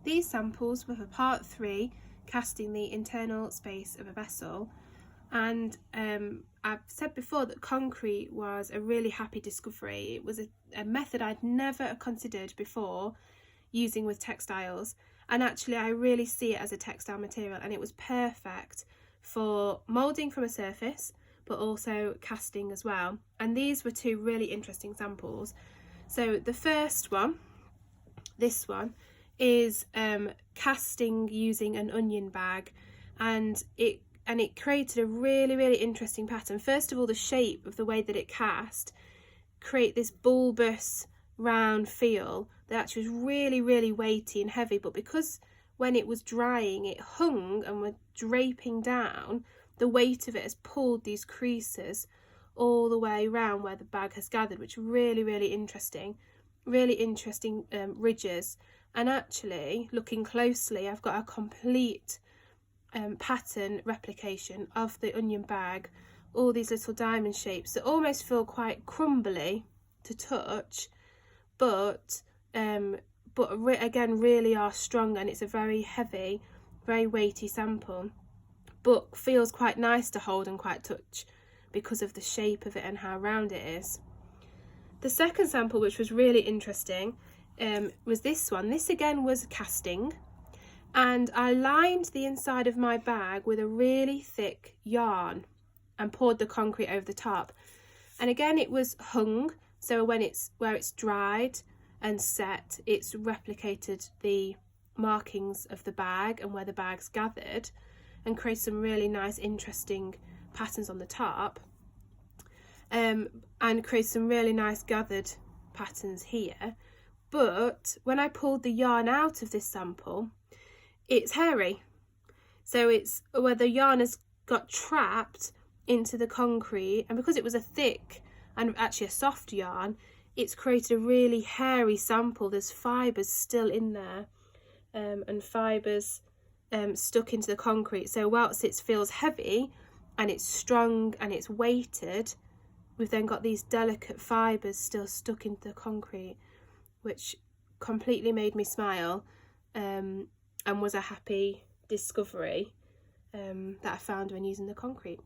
These samples were for part 3, casting the internal space of a vessel. And I've said before that concrete was a really happy discovery. It was a method I'd never considered before using with textiles, and actually I really see it as a textile material, and it was perfect for moulding from a surface but also casting as well. And these were 2 really interesting samples. So the first one, this one, is casting using an onion bag, and it created a really interesting pattern. First of all, the shape of the way that it cast create this bulbous round feel that actually was really weighty and heavy, but because when it was drying it hung and was draping down, the weight of it has pulled these creases all the way around where the bag has gathered, which really interesting ridges. And actually, looking closely, I've got a complete pattern replication of the onion bag, all these little diamond shapes that almost feel quite crumbly to touch, but again really are strong, and it's a very heavy, very weighty sample, but feels quite nice to hold and quite touch because of the shape of it and how round it is. The second sample, which was really interesting, was this one. This again was casting, and I lined the inside of my bag with a really thick yarn and poured the concrete over the top. And again, it was hung, so where it's dried and set, it's replicated the markings of the bag and where the bag's gathered, and created some really nice interesting patterns on the top, and created some really nice gathered patterns here. But when I pulled the yarn out of this sample, it's hairy, so it's where the yarn has got trapped into the concrete, and because it was a thick and actually a soft yarn, it's created a really hairy sample. There's fibres still in there, and fibres stuck into the concrete. So whilst it feels heavy and it's strong and it's weighted, we've then got these delicate fibres still stuck into the concrete, which completely made me smile, and was a happy discovery that I found when using the concrete.